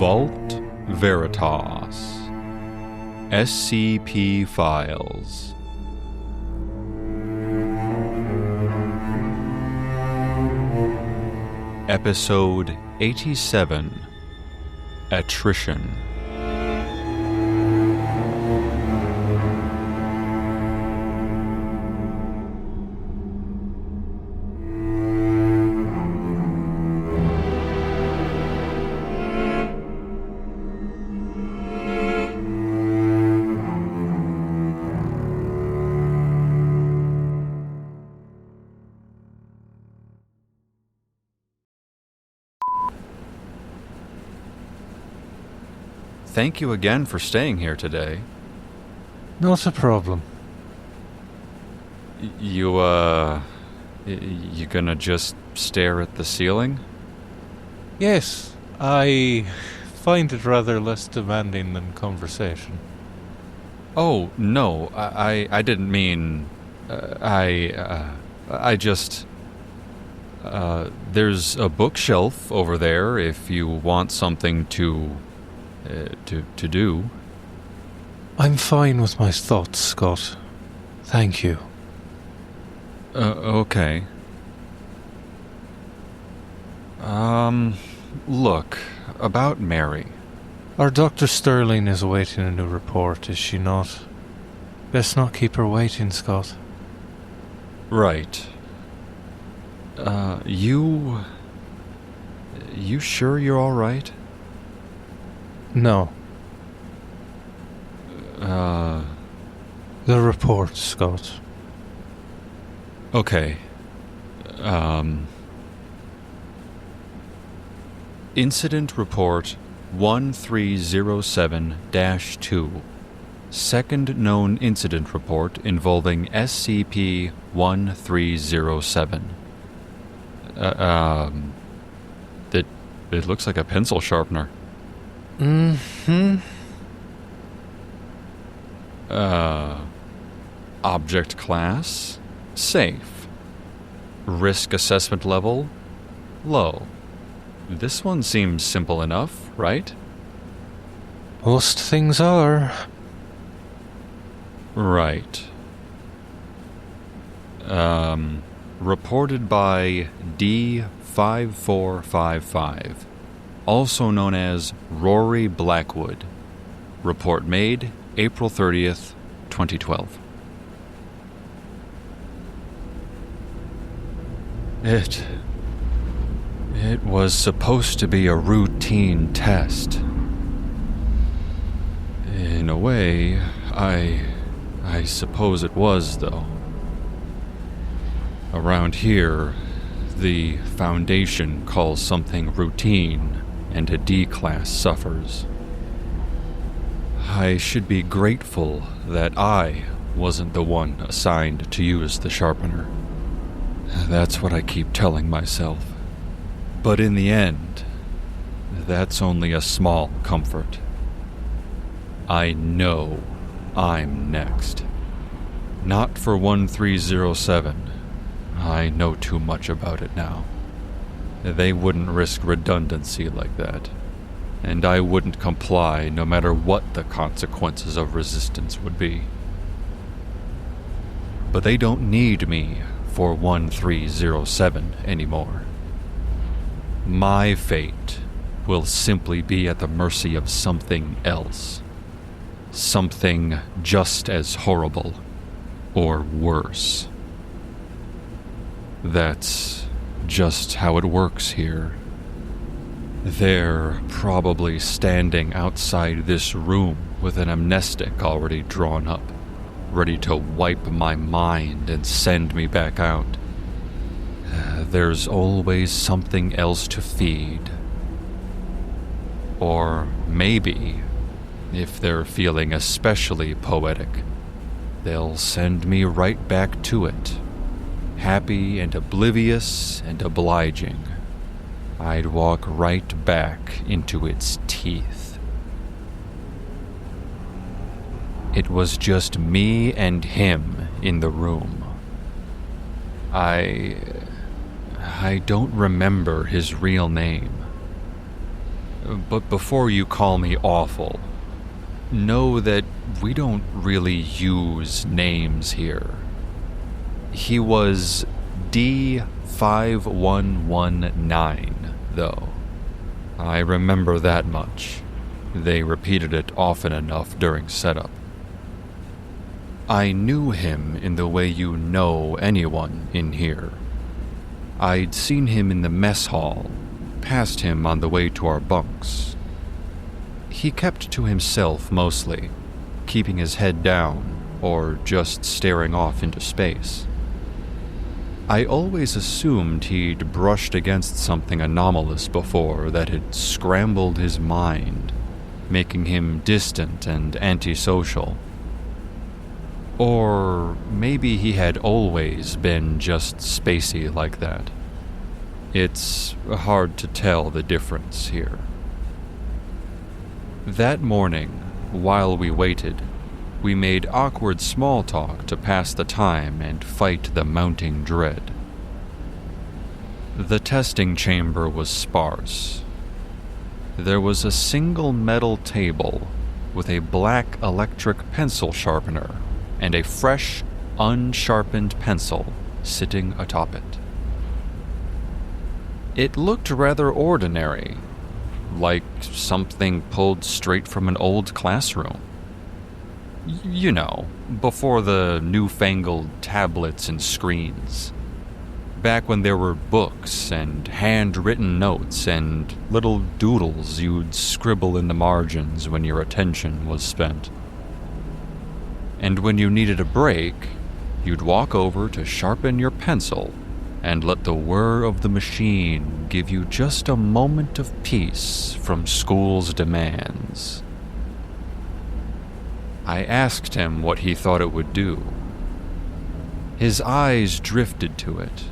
Vault Veritas. SCP Files. Episode 87. Attrition. Thank you again for staying here today. Not a problem. You gonna just stare at the ceiling? Yes, I find it rather less demanding than conversation. Oh, no, I didn't mean... I just... there's a bookshelf over there if you want something to do. I'm fine with my thoughts, Scott. Thank you. Okay. Look, about Mary. Our Dr. Sterling is awaiting a new report, is she not? Best not keep her waiting, Scott. Right. You sure you're alright? No. The report, Scott. Okay. Incident Report 1307-2. Second known incident report involving SCP-1307. It looks like a pencil sharpener. Mm-hmm. Object class, safe. Risk assessment level, low. This one seems simple enough, right? Most things are. Right. Reported by D5455, also known as Rory Blackwood. Report made April 30th, 2012. It was supposed to be a routine test. In a way, I suppose it was, though. Around here, the Foundation calls something routine, and a D-class suffers. I should be grateful that I wasn't the one assigned to use the sharpener. That's what I keep telling myself. But in the end, that's only a small comfort. I know I'm next. Not for 1307. I know too much about it now. They wouldn't risk redundancy like that. And I wouldn't comply no matter what the consequences of resistance would be. But they don't need me for 1307 anymore. My fate will simply be at the mercy of something else. Something just as horrible, or worse. That's just how it works here. They're probably standing outside this room with an amnestic already drawn up, ready to wipe my mind and send me back out. There's always something else to feed. Or maybe, if they're feeling especially poetic, they'll send me right back to it. Happy and oblivious and obliging. I'd walk right back into its teeth. It was just me and him in the room. I don't remember his real name. But before you call me awful, know that we don't really use names here. He was D5119, though. I remember that much. They repeated it often enough during setup. I knew him in the way you know anyone in here. I'd seen him in the mess hall, passed him on the way to our bunks. He kept to himself mostly, keeping his head down or just staring off into space. I always assumed he'd brushed against something anomalous before that had scrambled his mind, making him distant and antisocial. Or maybe he had always been just spacey like that. It's hard to tell the difference here. That morning, while we waited, we made awkward small talk to pass the time and fight the mounting dread. The testing chamber was sparse. There was a single metal table with a black electric pencil sharpener and a fresh, unsharpened pencil sitting atop it. It looked rather ordinary, like something pulled straight from an old classroom. You know, before the newfangled tablets and screens. Back when there were books and handwritten notes and little doodles you'd scribble in the margins when your attention was spent. And when you needed a break, you'd walk over to sharpen your pencil and let the whir of the machine give you just a moment of peace from school's demands. I asked him what he thought it would do. His eyes drifted to it,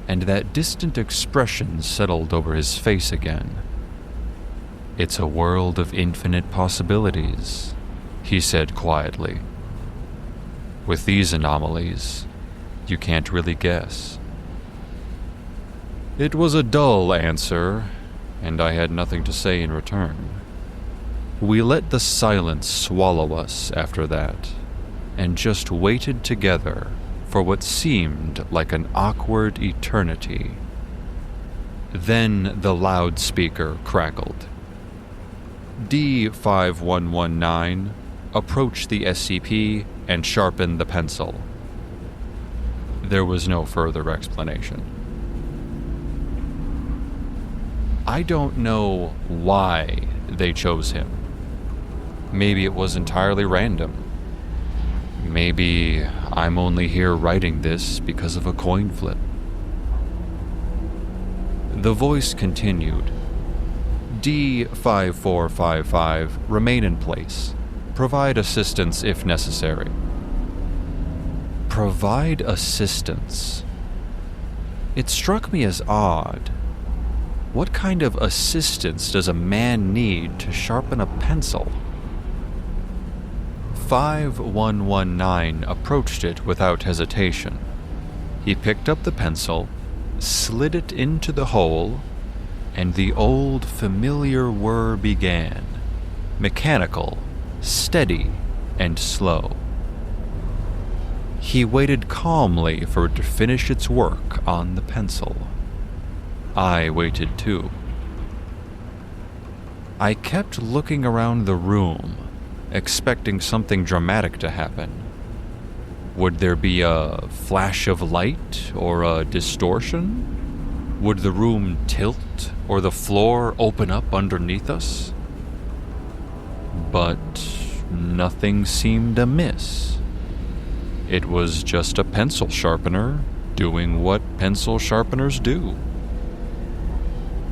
and that distant expression settled over his face again. "It's a world of infinite possibilities," he said quietly. "With these anomalies, you can't really guess." It was a dull answer, and I had nothing to say in return. We let the silence swallow us after that, and just waited together for what seemed like an awkward eternity. Then the loudspeaker crackled. D5119 approached the SCP and sharpened the pencil. There was no further explanation. I don't know why they chose him. Maybe it was entirely random. Maybe I'm only here writing this because of a coin flip. The voice continued. D5455, remain in place. Provide assistance if necessary. Provide assistance. It struck me as odd. What kind of assistance does a man need to sharpen a pencil? 5119 approached it without hesitation. He picked up the pencil, slid it into the hole, and the old familiar whir began, mechanical, steady, and slow. He waited calmly for it to finish its work on the pencil. I waited too. I kept looking around the room, expecting something dramatic to happen. Would there be a flash of light or a distortion? Would the room tilt or the floor open up underneath us? But nothing seemed amiss. It was just a pencil sharpener doing what pencil sharpeners do.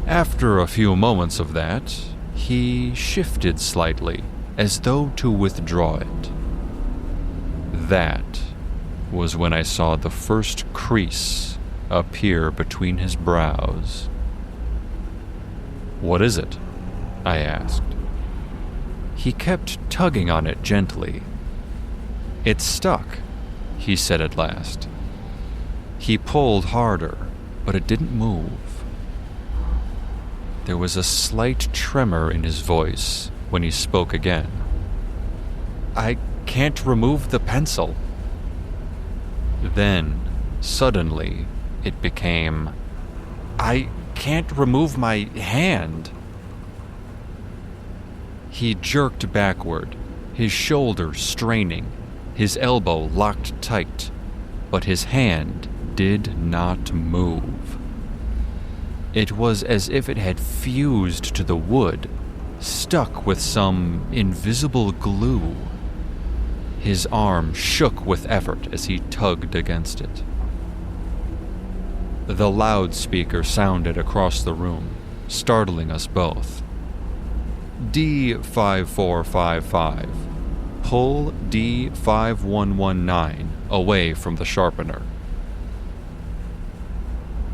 After a few moments of that, he shifted slightly, as though to withdraw it. That was when I saw the first crease appear between his brows. "What is it?" I asked. He kept tugging on it gently. "It's stuck," he said at last. He pulled harder, but it didn't move. There was a slight tremor in his voice when he spoke again. "I can't remove the pencil." Then, suddenly, it became, "I can't remove my hand." He jerked backward, his shoulder straining, his elbow locked tight, but his hand did not move. It was as if it had fused to the wood, stuck with some invisible glue. His arm shook with effort as he tugged against it. The loudspeaker sounded across the room, startling us both. "D5455. Pull D5119 away from the sharpener."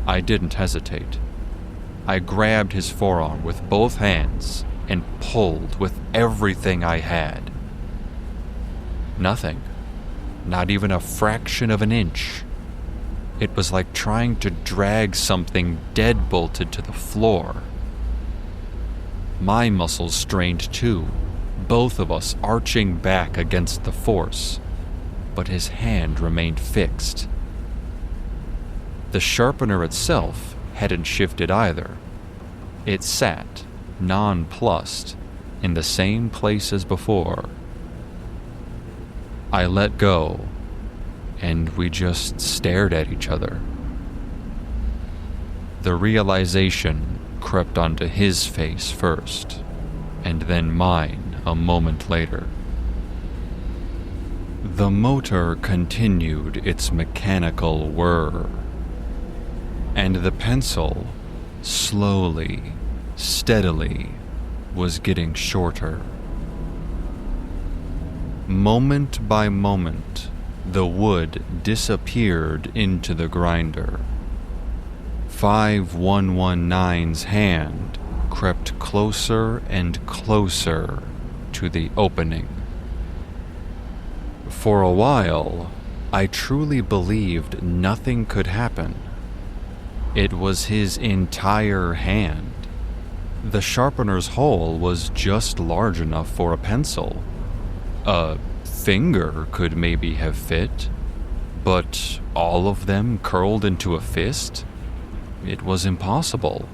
I didn't hesitate. I grabbed his forearm with both hands and pulled with everything I had. Nothing. Not even a fraction of an inch. It was like trying to drag something dead-bolted to the floor. My muscles strained too, both of us arching back against the force, but his hand remained fixed. The sharpener itself hadn't shifted either. It sat, nonplussed, in the same place as before. I let go, and we just stared at each other. The realization crept onto his face first, and then mine a moment later. The motor continued its mechanical whir, and the pencil, slowly, steadily, was getting shorter. Moment by moment, the wood disappeared into the grinder. 5119's hand crept closer and closer to the opening. For a while, I truly believed nothing could happen. It was his entire hand. The sharpener's hole was just large enough for a pencil. A finger could maybe have fit, but all of them curled into a fist? It was impossible.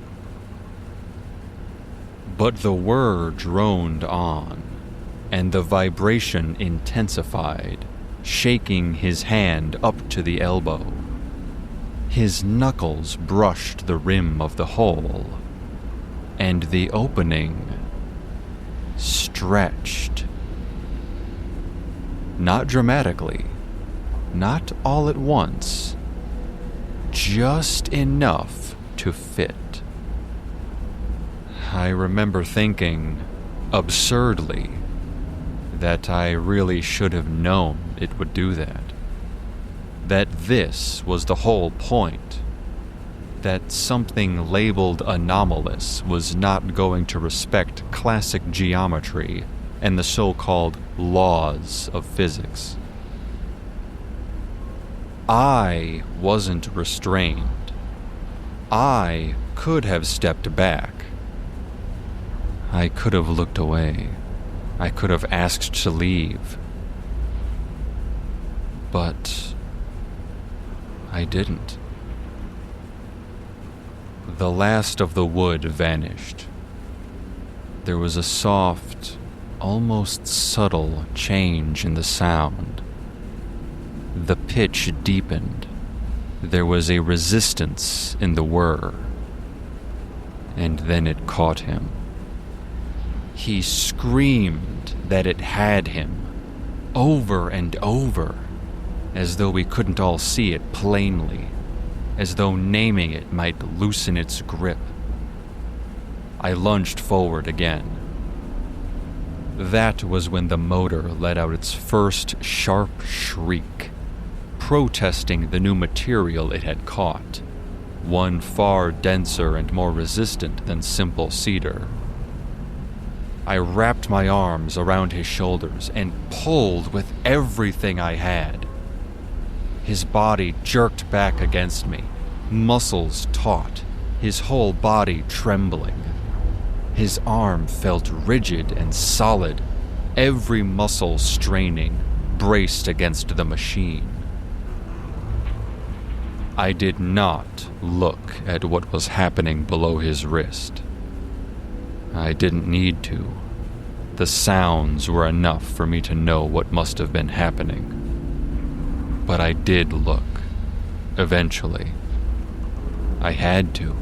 But the whir droned on, and the vibration intensified, shaking his hand up to the elbow. His knuckles brushed the rim of the hole, and the opening stretched. Not dramatically, not all at once, just enough to fit. I remember thinking, absurdly, that I really should have known it would do that. That this was the whole point. That something labeled anomalous was not going to respect classic geometry and the so-called laws of physics. I wasn't restrained. I could have stepped back. I could have looked away. I could have asked to leave. But I didn't. The last of the wood vanished. There was a soft, almost subtle change in the sound. The pitch deepened. There was a resistance in the whir. And then it caught him. He screamed that it had him, over and over, as though we couldn't all see it plainly, as though naming it might loosen its grip. I lunged forward again. That was when the motor let out its first sharp shriek, protesting the new material it had caught, one far denser and more resistant than simple cedar. I wrapped my arms around his shoulders and pulled with everything I had. His body jerked back against me, muscles taut, his whole body trembling. His arm felt rigid and solid, every muscle straining, braced against the machine. I did not look at what was happening below his wrist. I didn't need to. The sounds were enough for me to know what must have been happening. But I did look, eventually. I had to.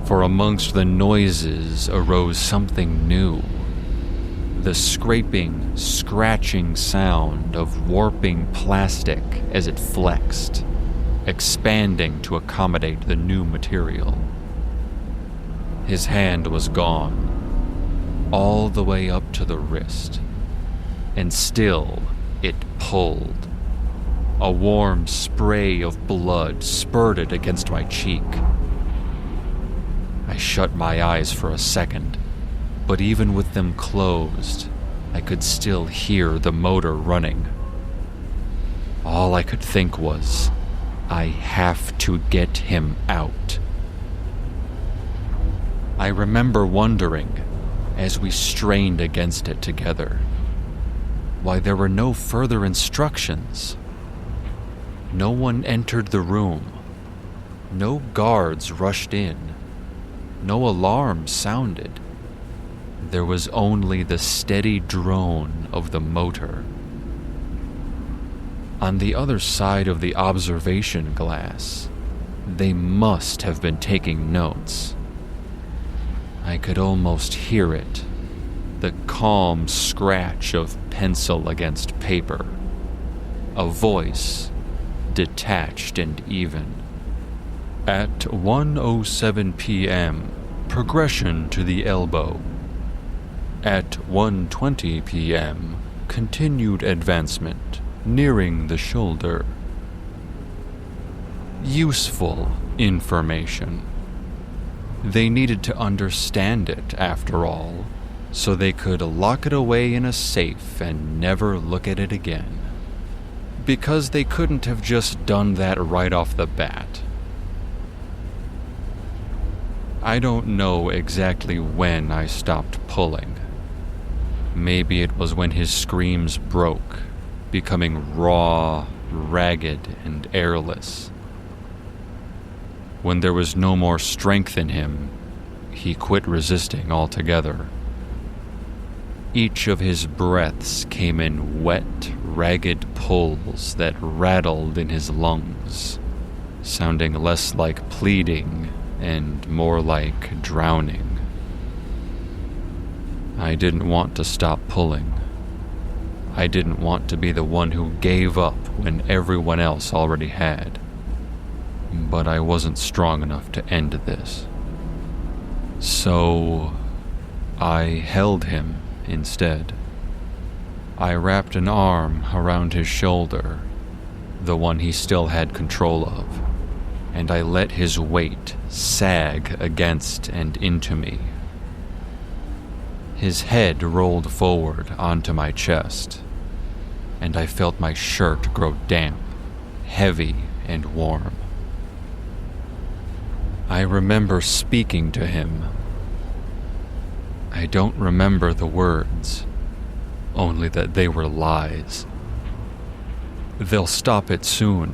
For amongst the noises arose something new. The scraping, scratching sound of warping plastic as it flexed, expanding to accommodate the new material. His hand was gone, all the way up to the wrist, and still it pulled. A warm spray of blood spurted against my cheek. I shut my eyes for a second, but even with them closed, I could still hear the motor running. All I could think was, I have to get him out. I remember wondering, as we strained against it together, why there were no further instructions. No one entered the room. No guards rushed in. No alarm sounded. There was only the steady drone of the motor. On the other side of the observation glass, they must have been taking notes. I could almost hear it, the calm scratch of pencil against paper, a voice, detached and even. At 1:07 p.m., progression to the elbow. At 1:20 p.m., continued advancement, nearing the shoulder. Useful information. They needed to understand it, after all, so they could lock it away in a safe and never look at it again. Because they couldn't have just done that right off the bat. I don't know exactly when I stopped pulling. Maybe it was when his screams broke, becoming raw, ragged, and airless. When there was no more strength in him, he quit resisting altogether. Each of his breaths came in wet, ragged pulls that rattled in his lungs, sounding less like pleading and more like drowning. I didn't want to stop pulling. I didn't want to be the one who gave up when everyone else already had. But I wasn't strong enough to end this. So I held him instead. I wrapped an arm around his shoulder, the one he still had control of, and I let his weight sag against and into me. His head rolled forward onto my chest, and I felt my shirt grow damp, heavy, and warm. I remember speaking to him. I don't remember the words, only that they were lies. They'll stop it soon,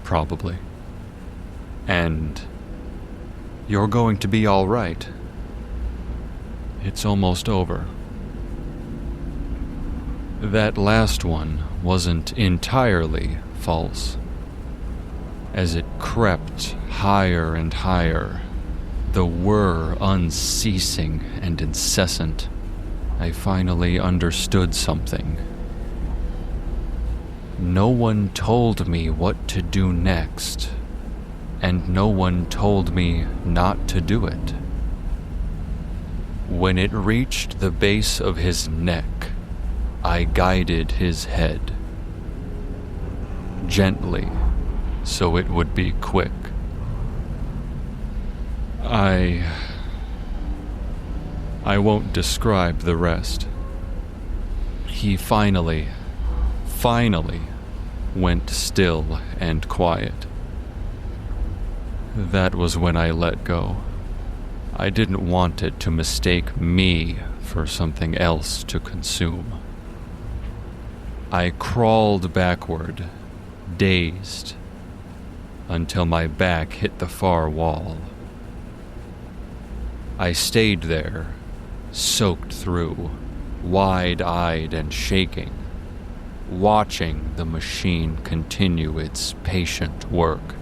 probably. And you're going to be all right. It's almost over. That last one wasn't entirely false. As it crept higher and higher, the whir unceasing and incessant, I finally understood something. No one told me what to do next, and no one told me not to do it. When it reached the base of his neck, I guided his head. Gently, so it would be quick. I won't describe the rest. He finally went still and quiet. That was when I let go. I didn't want it to mistake me for something else to consume. I crawled backward, dazed, until my back hit the far wall. I stayed there, soaked through, wide-eyed and shaking, watching the machine continue its patient work.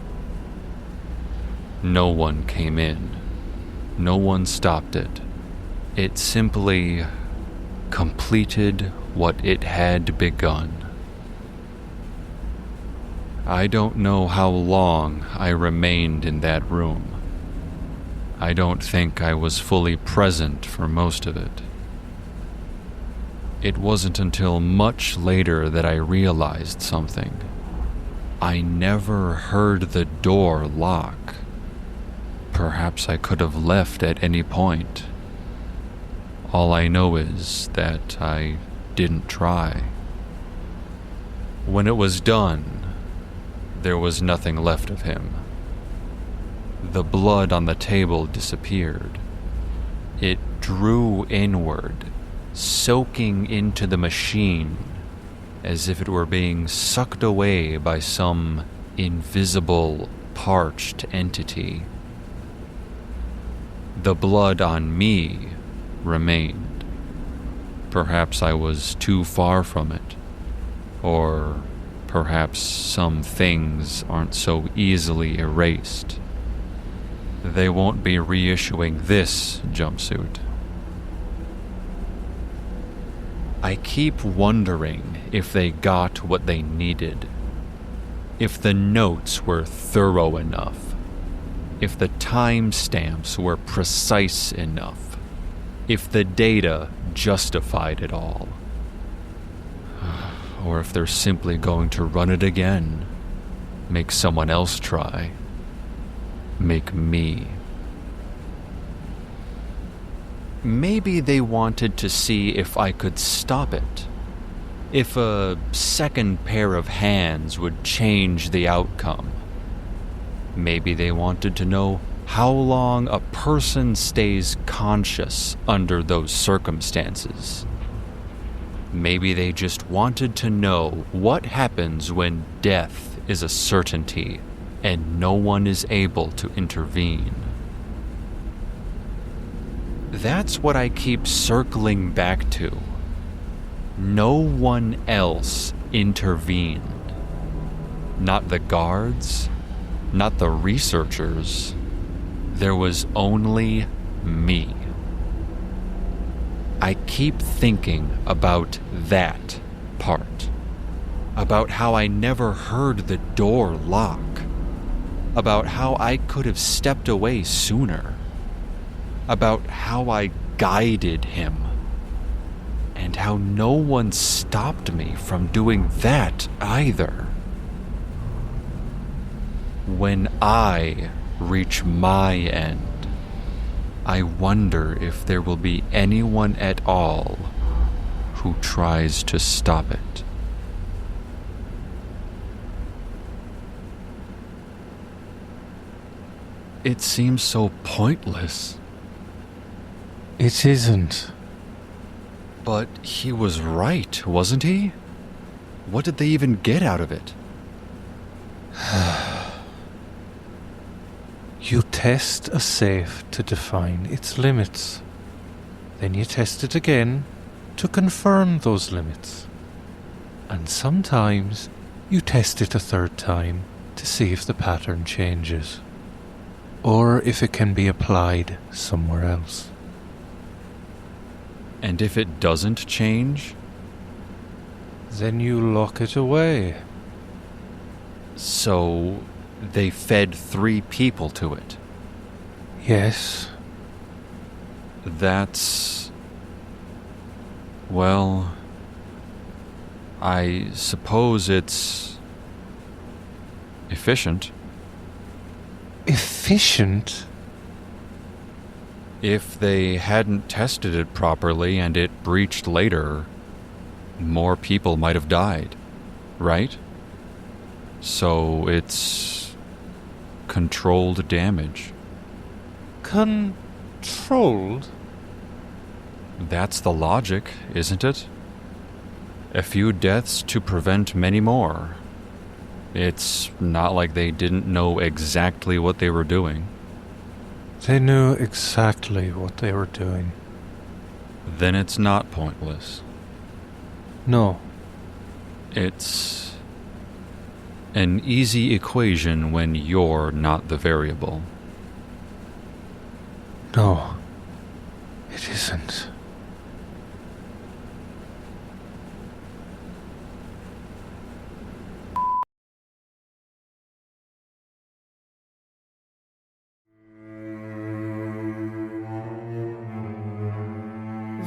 No one came in. No one stopped it. It simply completed what it had begun. I don't know how long I remained in that room. I don't think I was fully present for most of it. It wasn't until much later that I realized something. I never heard the door lock. Perhaps I could have left at any point. All I know is that I didn't try. When it was done, there was nothing left of him. The blood on the table disappeared. It drew inward, soaking into the machine as if it were being sucked away by some invisible, parched entity. The blood on me remained. Perhaps I was too far from it, or perhaps some things aren't so easily erased. They won't be reissuing this jumpsuit. I keep wondering if they got what they needed. If the notes were thorough enough. If the timestamps were precise enough. If the data justified it all. Or if they're simply going to run it again. Make someone else try. Make me. Maybe they wanted to see if I could stop it. If a second pair of hands would change the outcome. Maybe they wanted to know how long a person stays conscious under those circumstances. Maybe they just wanted to know what happens when death is a certainty and no one is able to intervene. That's what I keep circling back to. No one else intervened. Not the guards, not the researchers. There was only me. I keep thinking about that part. About how I never heard the door lock. About how I could have stepped away sooner. About how I guided him. And how no one stopped me from doing that either. When I reach my end, I wonder if there will be anyone at all who tries to stop it. It seems so pointless. It isn't. But he was right, wasn't he? What did they even get out of it? You test a safe to define its limits. Then you test it again to confirm those limits. And sometimes you test it a third time to see if the pattern changes. Or if it can be applied somewhere else. And if it doesn't change? Then you lock it away. So they fed 3 people to it. Yes. That's... well... I suppose it's... efficient. Efficient? If they hadn't tested it properly and it breached later, more people might have died, right? So it's controlled damage. Controlled? That's the logic, isn't it? A few deaths to prevent many more. It's not like they didn't know exactly what they were doing. They knew exactly what they were doing. Then it's not pointless. No. It's an easy equation when you're not the variable. No. It isn't.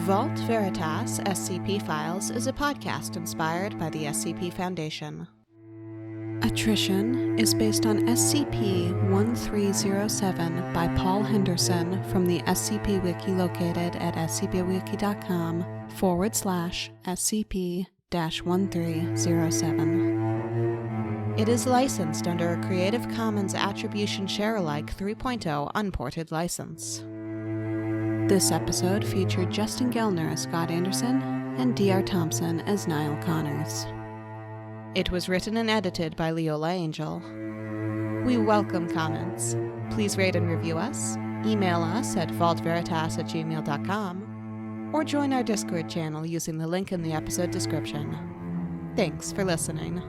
Vault Veritas SCP Files is a podcast inspired by the SCP Foundation. Attrition is based on SCP-1307 by Paul Henderson from the SCP Wiki located at scpwiki.com/SCP-1307. It is licensed under a Creative Commons Attribution Share-alike 3.0 unported license. This episode featured Justin Gellner as Scott Anderson and D.R. Thompson as Niall Connors. It was written and edited by Leola Angel. We welcome comments. Please rate and review us, email us at vaultveritas@gmail.com, or join our Discord channel using the link in the episode description. Thanks for listening.